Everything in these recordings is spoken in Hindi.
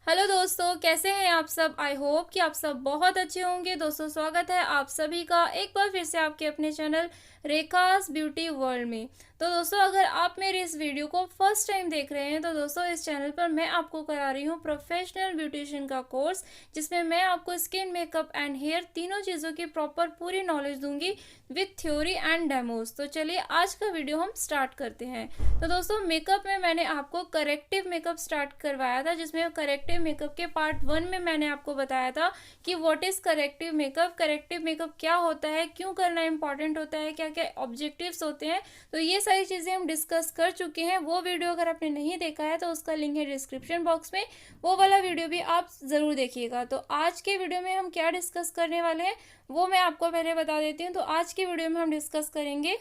हेलो दोस्तों, कैसे हैं आप सब। आई होप कि आप सब बहुत अच्छे होंगे। दोस्तों, स्वागत है आप सभी का एक बार फिर से आपके अपने चैनल रेखास ब्यूटी वर्ल्ड में। तो दोस्तों, अगर आप मेरे इस वीडियो को फर्स्ट टाइम देख रहे हैं तो दोस्तों इस चैनल पर मैं आपको करा रही हूँ प्रोफेशनल ब्यूटिशियन का कोर्स, जिसमें मैं आपको स्किन, मेकअप एंड हेयर तीनों चीज़ों की प्रॉपर पूरी नॉलेज दूंगी विथ थ्योरी एंड डेमोज। तो चलिए आज का वीडियो हम स्टार्ट करते हैं। तो दोस्तों, मेकअप में मैंने आपको करेक्टिव मेकअप स्टार्ट करवाया था, जिसमें करेक्टिव मेकअप के पार्ट 1 में मैंने आपको बताया था कि what is corrective makeup, corrective makeup क्या होता है, क्यों करना इंपॉर्टेंट होता है, क्या क्या ऑब्जेक्टिव्स होते हैं। तो ये सारी चीज़ें हम डिस्कस कर चुके हैं। वो वीडियो अगर आपने नहीं देखा है तो उसका लिंक है डिस्क्रिप्शन बॉक्स में, वो वाला वीडियो भी आप ज़रूर देखिएगा। तो आज के वीडियो में हम क्या डिस्कस करने वाले हैं वो मैं आपको पहले बता देती हूँ। तो आज की वीडियो में हम डिस्कस करेंगे,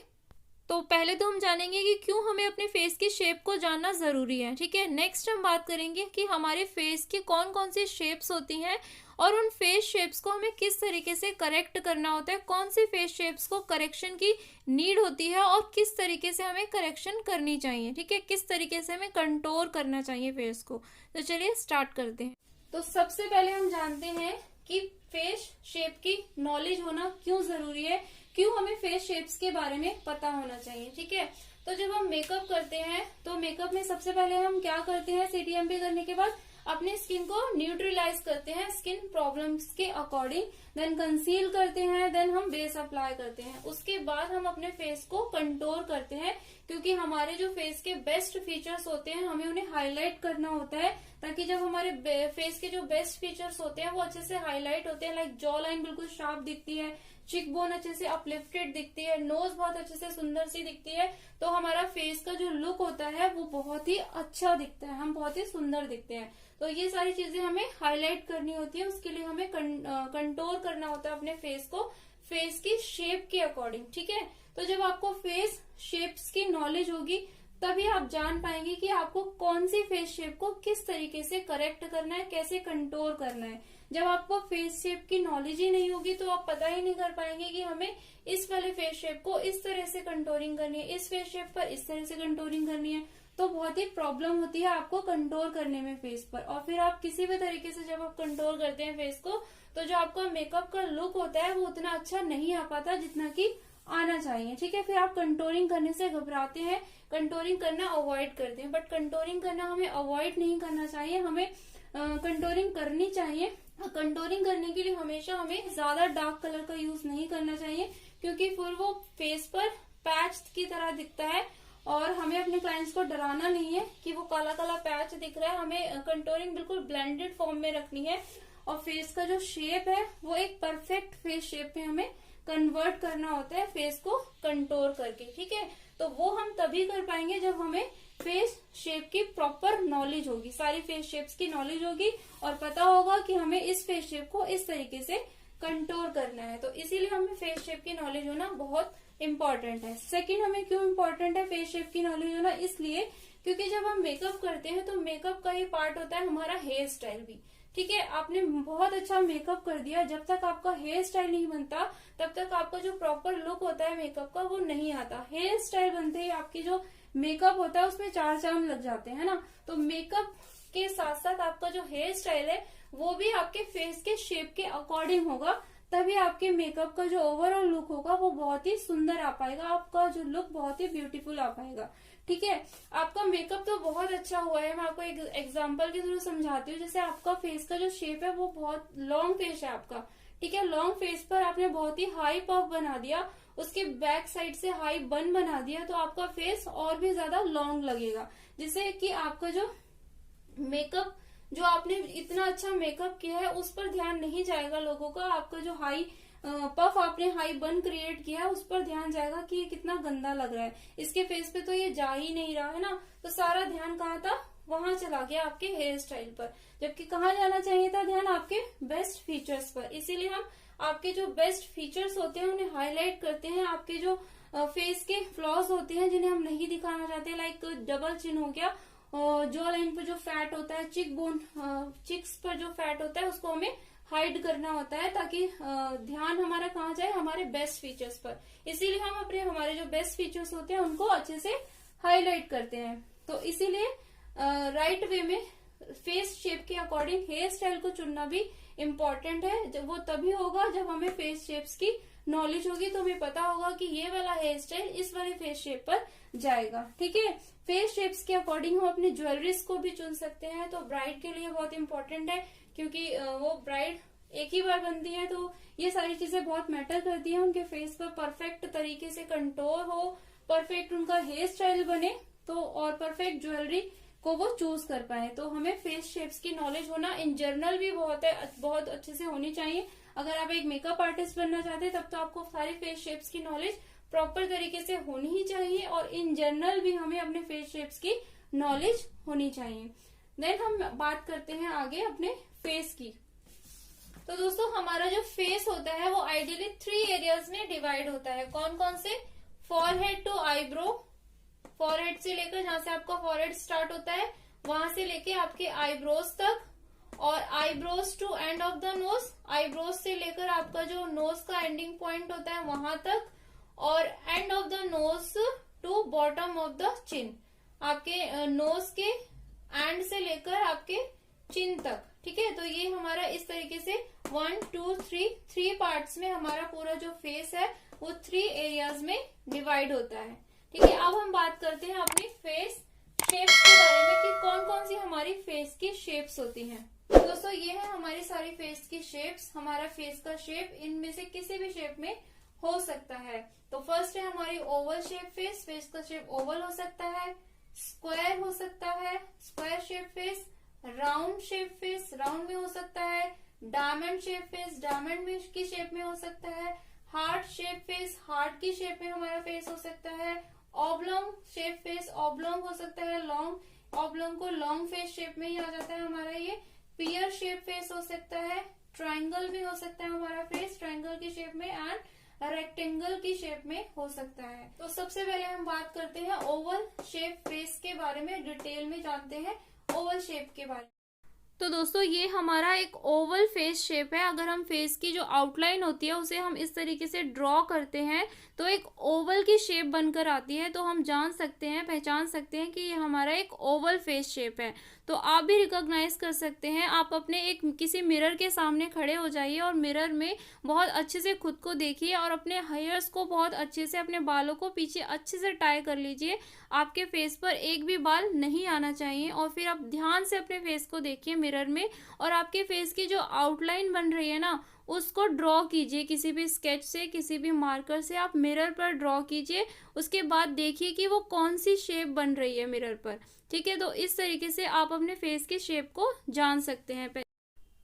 तो पहले तो हम जानेंगे कि क्यों हमें अपने फेस की शेप को जानना ज़रूरी है। ठीक है, नेक्स्ट हम बात करेंगे कि हमारे फेस की कौन कौन सी शेप्स होती हैं और उन फेस शेप्स को हमें किस तरीके से करेक्ट करना होता है, कौन सी फेस शेप्स को करेक्शन की नीड होती है और किस तरीके से हमें करेक्शन करनी चाहिए। ठीक है, किस तरीके से हमें कंटोर करना चाहिए फेस को। तो चलिए स्टार्ट करते हैं। तो सबसे पहले हम जानते हैं कि फेस शेप की नॉलेज होना क्यों जरूरी है, क्यों हमें फेस शेप्स के बारे में पता होना चाहिए। ठीक है, तो जब हम मेकअप करते हैं तो मेकअप में सबसे पहले हम क्या करते हैं, सीटीएमपी करने के बाद अपनी स्किन को न्यूट्रलाइज करते हैं स्किन प्रॉब्लम्स के अकॉर्डिंग, देन कंसील करते हैं, देन हम बेस अप्लाई करते हैं। उसके बाद हम अपने फेस को कंटोर करते हैं, क्योंकि हमारे जो फेस के बेस्ट फीचर्स होते हैं हमें उन्हें हाईलाइट करना होता है, ताकि जब हमारे फेस के जो बेस्ट फीचर्स होते हैं वो अच्छे से हाईलाइट होते हैं। लाइक जॉ लाइन बिल्कुल शार्प दिखती है, चिक बोन अच्छे से अपलिफ्टेड दिखती है, नोज बहुत अच्छे से सुंदर सी दिखती है, तो हमारा फेस का जो लुक होता है वो बहुत ही अच्छा दिखता है, हम बहुत ही सुंदर दिखते हैं। तो ये सारी चीजें हमें हाईलाइट करनी होती है, उसके लिए हमें कंटोर करना होता है अपने फेस को फेस की शेप के अकॉर्डिंग। ठीक है, तो जब आपको फेस शेप्स की नॉलेज होगी तभी आप जान पाएंगे कि आपको कौन सी फेस शेप को किस तरीके से करेक्ट करना है, कैसे कंटोर करना है। जब आपको फेस शेप की नॉलेज ही नहीं होगी तो आप पता ही नहीं कर पाएंगे कि हमें इस वाले फेस शेप को इस तरह से कंटोरिंग करनी है, इस फेस शेप पर इस तरह से कंटोरिंग करनी है। तो बहुत ही प्रॉब्लम होती है आपको कंटोर करने में फेस पर। और फिर आप किसी भी तरीके से जब आप कंटोर करते हैं फेस को, तो जो आपका मेकअप का लुक होता है वो उतना अच्छा नहीं आ पाता जितना कि आना चाहिए। ठीक है, फिर आप कंटोरिंग करने से घबराते हैं, कंटोरिंग करना अवॉइड करते हैं, बट कंटोरिंग करना हमें अवॉइड नहीं करना चाहिए, हमें कंटोरिंग करनी चाहिए। कंटोरिंग करने के लिए हमेशा हमें ज्यादा डार्क कलर का यूज नहीं करना चाहिए, क्योंकि फिर वो फेस पर पैच की तरह दिखता है और हमें अपने क्लाइंट्स को डराना नहीं है कि वो काला काला पैच दिख रहा है। हमें कंटोरिंग बिल्कुल ब्लेंडेड फॉर्म में रखनी है और फेस का जो शेप है वो एक परफेक्ट फेस शेप में हमें कन्वर्ट करना होता है फेस को कंटोर करके। ठीक है, तो वो हम तभी कर पाएंगे जब हमें फेस शेप की प्रॉपर नॉलेज होगी, सारी फेस शेप्स की नॉलेज होगी और पता होगा कि हमें इस फेस शेप को इस तरीके से कंटोर करना है। तो इसीलिए हमें फेस शेप की नॉलेज होना बहुत इंपॉर्टेंट है। सेकंड, हमें क्यों इंपॉर्टेंट है फेस शेप की नॉलेज होना, इसलिए क्योंकि जब हम मेकअप करते हैं तो मेकअप का ही पार्ट होता है हमारा हेयर स्टाइल भी। ठीक है, आपने बहुत अच्छा मेकअप कर दिया, जब तक आपका हेयर स्टाइल नहीं बनता तब तक आपका जो प्रॉपर लुक होता है मेकअप का वो नहीं आता। हेयर स्टाइल बनते ही आपकी जो मेकअप होता है उसमें चार चांद लग जाते हैं ना। तो मेकअप के साथ साथ आपका जो हेयर स्टाइल है वो भी आपके फेस के शेप के अकॉर्डिंग होगा, तभी आपके मेकअप का जो ओवरऑल लुक होगा वो बहुत ही सुंदर आ पाएगा, आपका जो लुक बहुत ही ब्यूटीफुल आ पाएगा। ठीक है, आपका मेकअप तो बहुत अच्छा हुआ है, मैं आपको एक एग्जांपल के थ्रू समझाती हूँ। जैसे आपका फेस का जो शेप है वो बहुत लॉन्ग फेस है आपका। ठीक है, लॉन्ग फेस पर आपने बहुत ही हाई पफ बना दिया, उसके बैक साइड से हाई बन बना दिया, तो आपका फेस और भी ज्यादा लॉन्ग लगेगा, जिससे कि आपका जो मेकअप, जो आपने इतना अच्छा मेकअप किया है उस पर ध्यान नहीं जाएगा लोगों का। आपका जो हाई पफ आपने हाई बन क्रिएट किया है उस पर ध्यान जाएगा कि ये कितना गंदा लग रहा है, इसके फेस पे तो ये जा ही नहीं रहा है ना। तो सारा ध्यान कहाँ था, वहां चला गया आपके हेयर स्टाइल पर, जबकि कहाँ जाना चाहिए था ध्यान, आपके बेस्ट फीचर्स पर। इसीलिए हम आपके जो बेस्ट फीचर्स होते हैं उन्हें हाईलाइट करते हैं। आपके जो फेस के फ्लॉज होते हैं जिन्हें हम नहीं दिखाना चाहते, लाइक डबल चिन हो गया, जॉ लाइन पर जो फैट होता है, चिक बोन, चिक्स पर जो फैट होता है उसको हमें हाइड करना होता है, ताकि ध्यान हमारा कहाँ जाए, हमारे बेस्ट फीचर्स पर। इसीलिए हम अपने हमारे जो बेस्ट फीचर्स होते हैं उनको अच्छे से हाईलाइट करते हैं। तो इसीलिए राइट वे में फेस शेप के अकॉर्डिंग हेयर स्टाइल को चुनना भी इम्पोर्टेंट है। जब वो तभी होगा जब हमें फेस शेप्स की नॉलेज होगी, तो हमें पता होगा कि ये वाला हेयर स्टाइल इस वाले फेस शेप पर जाएगा। ठीक है, फेस शेप्स के अकॉर्डिंग हम अपने ज्वेलरीज को भी चुन सकते हैं। तो ब्राइड के लिए बहुत इंपॉर्टेंट है, क्योंकि वो ब्राइड एक ही बार बनती है, तो ये सारी चीजें बहुत मैटर करती है। उनके फेस पर परफेक्ट तरीके से कंटोर हो, परफेक्ट उनका हेयर स्टाइल बने, तो और परफेक्ट ज्वेलरी को वो चूज कर पाए। तो हमें फेस शेप्स की नॉलेज होना इन जनरल भी बहुत अच्छे से होनी चाहिए। अगर आप एक मेकअप आर्टिस्ट बनना चाहते हैं, तब तो आपको सारी फेस शेप्स की नॉलेज प्रॉपर तरीके से होनी ही चाहिए, और इन जनरल भी हमें अपने फेस शेप्स की नॉलेज होनी चाहिए। देन हम बात करते हैं आगे अपने फेस की। तो दोस्तों, हमारा जो फेस होता है वो आइडियली 3 एरियाज में डिवाइड होता है। कौन कौन से? फॉरहेड टू आईब्रो, फॉरहेड से लेकर जहां से आपका फॉरहेड स्टार्ट होता है वहां से लेके आपके आईब्रोज तक, और eyebrows to end of the nose, eyebrows से लेकर आपका जो नोज का एंडिंग पॉइंट होता है वहां तक, और end of the nose to bottom of the chin, आपके नोज के एंड से लेकर आपके चिन तक। ठीक है, तो ये हमारा इस तरीके से 1 2 3 पार्ट्स में हमारा पूरा जो फेस है वो 3 एरियाज में डिवाइड होता है। ठीक है, अब हम बात करते हैं अपनी फेस शेप्स के बारे में कि कौन कौन सी हमारी फेस की शेप्स होती हैं। दोस्तों, ये है हमारी सारी फेस की शेप्स। हमारा फेस का शेप इनमें से किसी भी शेप में हो सकता है। तो फर्स्ट है हमारी ओवल शेप फेस, फेस का शेप ओवल हो सकता है, स्क्वायर हो सकता है, square shape face, round shape face, round में हो सकता है, डायमंड शेप फेस, डायमंड में की शेप में हो सकता है, हार्ट शेप फेस, हार्ट की शेप में हमारा फेस हो सकता है, ऑब्लोंग शेप फेस, ऑब्लोंग हो सकता है, लॉन्ग, ऑब्लोंग को लॉन्ग फेस शेप में ही आ जाता है हमारा ये, पियर शेप फेस हो सकता है, ट्रायंगल भी हो सकता है हमारा फेस, ट्रायंगल की शेप में, एंड रेक्टेंगल की शेप में हो सकता है। तो सबसे पहले हम बात करते हैं ओवल शेप फेस के बारे में, डिटेल में जानते हैं ओवल शेप के बारे में। तो दोस्तों, ये हमारा एक ओवल फेस शेप है। अगर हम फेस की जो आउटलाइन होती है उसे हम इस तरीके से ड्रॉ करते हैं तो एक ओवल की शेप बनकर आती है। तो हम जान सकते हैं, पहचान सकते हैं कि ये हमारा एक ओवल फेस शेप है। तो आप भी रिकॉग्नाइज कर सकते हैं। आप अपने एक किसी मिरर के सामने खड़े हो जाइए और मिरर में बहुत अच्छे से खुद को देखिए और अपने हेयर्स को बहुत अच्छे से, अपने बालों को पीछे अच्छे से टाई कर लीजिए। आपके फेस पर एक भी बाल नहीं आना चाहिए। और फिर आप ध्यान से अपने फेस को देखिए मिरर में, और आपके फेस की जो आउटलाइन बन रही है ना, उसको ड्रॉ कीजिए किसी भी स्केच से, किसी भी मार्कर से आप मिरर पर ड्रॉ कीजिए। उसके बाद देखिए कि वो कौन सी शेप बन रही है मिरर पर। ठीक है, तो इस तरीके से आप अपने फेस की शेप को जान सकते हैं।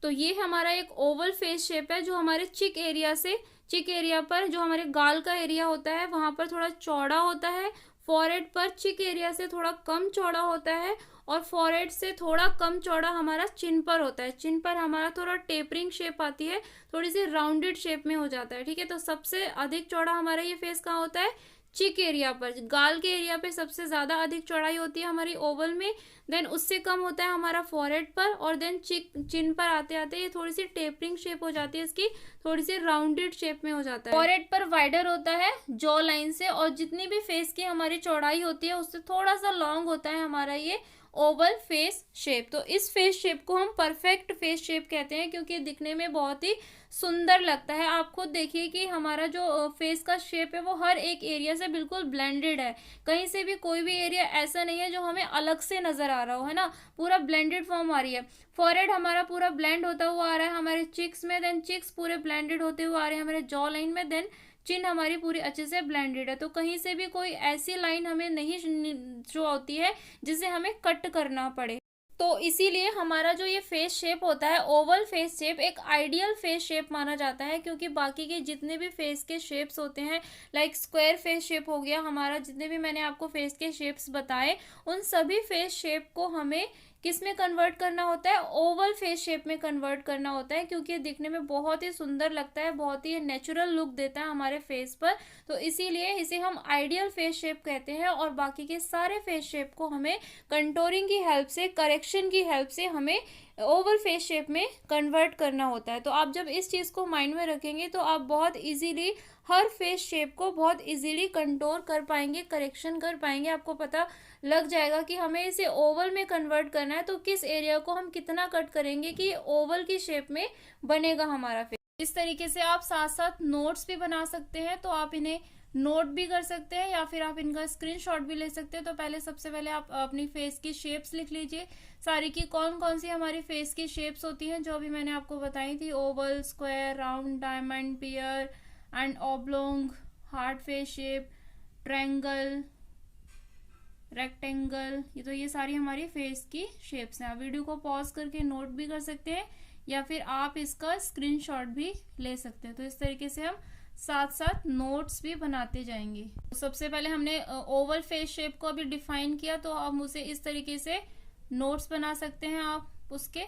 तो ये हमारा एक ओवल फेस शेप है जो हमारे चिक एरिया से, चिक एरिया पर जो हमारे गाल का एरिया होता है वहां पर थोड़ा चौड़ा होता है, फॉरहेड पर चिक एरिया से थोड़ा कम चौड़ा होता है, और फॉरहेड से थोड़ा कम चौड़ा हमारा चिन पर होता है। चिन पर हमारा थोड़ा टेपरिंग शेप आती है, थोड़ी सी राउंडेड शेप में हो जाता है। ठीक है, तो सबसे अधिक चौड़ा हमारा ये फेस कहाँ होता है? चिक एरिया पर, गाल के एरिया पे सबसे ज्यादा अधिक चौड़ाई होती है हमारी ओवल में। देन उससे कम होता है हमारा फॉरहेड पर, और देन चिन पर आते आते ये थोड़ी सी टेपरिंग शेप हो जाती है, इसकी थोड़ी सी राउंडेड शेप में हो जाता है। फॉरहेड पर वाइडर होता है जॉ लाइन से, और जितनी भी फेस की हमारी चौड़ाई होती है उससे थोड़ा सा लॉन्ग होता है हमारा ये ओवल फेस शेप। तो इस फेस शेप को हम परफेक्ट फेस शेप कहते हैं, क्योंकि दिखने में बहुत ही सुंदर लगता है। आप खुद देखिए कि हमारा जो फेस का शेप है वो हर एक एरिया से बिल्कुल ब्लेंडेड है। कहीं से भी कोई भी एरिया ऐसा नहीं है जो हमें अलग से नजर आ रहा हो, है ना, पूरा ब्लेंडेड फॉर्म आ रही है। फॉरहेड हमारा पूरा ब्लेंड होता हुआ आ रहा है हमारे चिक्स में, देन चिक्स पूरे ब्लेंडेड होते हुए आ रहे हैं हमारे जॉ लाइन में, देन चिन हमारी पूरी अच्छे से ब्लेंडेड है। तो कहीं से भी कोई ऐसी लाइन हमें नहीं जो होती है जिसे हमें कट करना पड़े। तो इसीलिए हमारा जो ये फेस शेप होता है ओवल फेस शेप एक आइडियल फेस शेप माना जाता है, क्योंकि बाकी के जितने भी फेस के शेप्स होते हैं, लाइक स्क्वायर फेस शेप हो गया हमारा, जितने भी मैंने आपको फेस के शेप्स बताए, उन सभी फेस शेप को हमें किस में कन्वर्ट करना होता है? ओवल फेस शेप में कन्वर्ट करना होता है, क्योंकि ये दिखने में बहुत ही सुंदर लगता है, बहुत ही नेचुरल लुक देता है हमारे फेस पर। तो इसीलिए इसे हम आइडियल फेस शेप कहते हैं, और बाकी के सारे फेस शेप को हमें कंटोरिंग की हेल्प से, करेक्शन की हेल्प से हमें ओवल फेस शेप में कन्वर्ट करना होता है। तो आप जब इस चीज़ को माइंड में रखेंगे तो आप बहुत इजीली हर फेस शेप को बहुत इजीली कंटूर कर पाएंगे, करेक्शन कर पाएंगे। आपको पता लग जाएगा कि हमें इसे ओवल में कन्वर्ट करना है तो किस एरिया को हम कितना कट करेंगे कि ओवल की शेप में बनेगा हमारा फेस। इस तरीके से आप साथ साथ नोट्स भी बना सकते हैं, तो आप इन्हें नोट भी कर सकते हैं या फिर आप इनका स्क्रीनशॉट भी ले सकते हैं। तो पहले सबसे पहले आप अपनी फेस की शेप्स लिख लीजिए, सारी की कौन कौन सी हमारी फेस की शेप्स होती हैं जो अभी मैंने आपको बताई थी, oval, square, round, diamond, pear and oblong, heart face shape, triangle, rectangle. ये सारी हमारी फेस की शेप्स हैं। आप वीडियो को पॉज करके नोट भी कर सकते हैं या फिर आप इसका स्क्रीनशॉट भी ले सकते हैं। तो इस तरीके से हम साथ साथ नोट्स भी बनाते जाएंगे। तो सबसे पहले हमने ओवल फेस शेप को अभी डिफाइन किया, तो हम उसे इस तरीके से नोट्स बना सकते हैं। आप उसके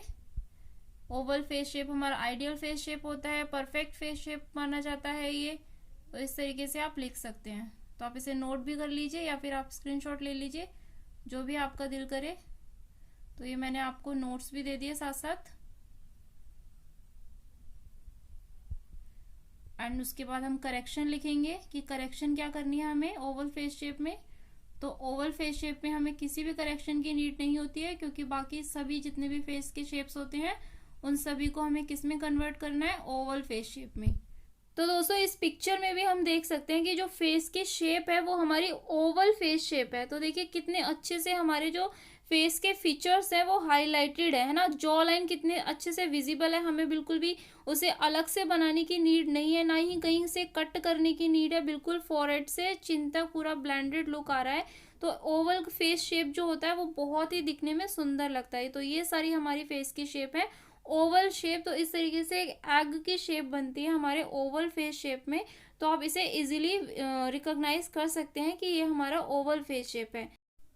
ओवल फेस शेप हमारा आइडियल फेस शेप होता है, परफेक्ट फेस शेप माना जाता है ये। तो इस तरीके से आप लिख सकते हैं। तो आप इसे नोट भी कर लीजिए या फिर आप स्क्रीनशॉट ले लीजिए, जो भी आपका दिल करे। तो ये मैंने आपको नोट्स भी दे दिए साथ साथ। एंड उसके बाद हम करेक्शन लिखेंगे कि करेक्शन क्या करनी है हमें ओवल फेस शेप में। तो ओवल फेस शेप में हमें किसी भी करेक्शन की नीड नहीं होती है, क्योंकि बाकी सभी जितने भी फेस के शेप्स होते हैं उन सभी को हमें किस में कन्वर्ट करना है, ओवल फेस शेप में। तो दोस्तों इस पिक्चर में भी हम देख सकते हैं कि जो फेस की शेप है वो हमारी ओवल फेस शेप है। तो देखिए कितने अच्छे से हमारे जो फेस के फीचर्स है वो हाईलाइटेड है ना। जॉ लाइन कितने अच्छे से विजिबल है, हमें बिल्कुल भी उसे अलग से बनाने की नीड नहीं है, ना ही कहीं से कट करने की नीड है। बिल्कुल फॉरहेड से चिन तक पूरा ब्लेंडेड लुक आ रहा है। तो ओवल फेस शेप जो होता है वो बहुत ही दिखने में सुंदर लगता है। तो ये सारी हमारी फेस की शेप है ओवल शेप। तो इस तरीके से एक एग की शेप बनती है हमारे ओवल फेस शेप में। तो आप इसे इजीली रिकॉग्नाइज कर सकते हैं कि ये हमारा ओवल फेस शेप है।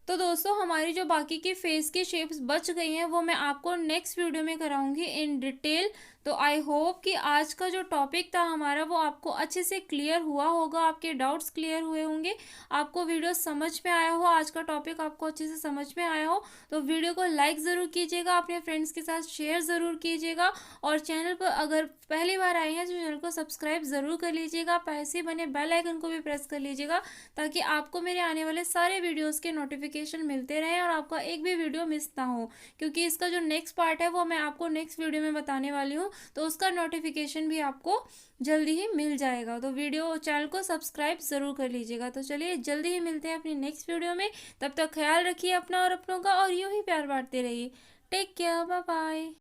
तो दोस्तों हमारी जो बाकी की फेस की शेप्स बच गई हैं वो मैं आपको नेक्स्ट वीडियो में कराऊंगी इन डिटेल। तो आई होप कि आज का जो टॉपिक था हमारा वो आपको अच्छे से क्लियर हुआ होगा, आपके डाउट्स क्लियर हुए होंगे, आपको वीडियो समझ में आया हो, आज का टॉपिक आपको अच्छे से समझ में आया हो। तो वीडियो को लाइक ज़रूर कीजिएगा, अपने फ्रेंड्स के साथ शेयर ज़रूर कीजिएगा, और चैनल पर अगर पहली बार आए हैं तो चैनल को सब्सक्राइब ज़रूर कर लीजिएगा। पैसे बने बेल आइकन को भी प्रेस कर लीजिएगा ताकि आपको मेरे आने वाले सारे वीडियोस के नोटिफिकेशन मिलते रहें और आपका एक भी वीडियो मिस ना हो, क्योंकि इसका जो नेक्स्ट पार्ट है वो मैं आपको नेक्स्ट वीडियो में बताने वाली हूँ। तो उसका नोटिफिकेशन भी आपको जल्दी ही मिल जाएगा। तो वीडियो चैनल को सब्सक्राइब ज़रूर कर लीजिएगा। तो चलिए जल्दी ही मिलते हैं अपनी नेक्स्ट वीडियो में। तब तक ख्याल रखिए अपना और अपनों का, और यूं ही प्यार बांटते रहिए। Take care, bye bye.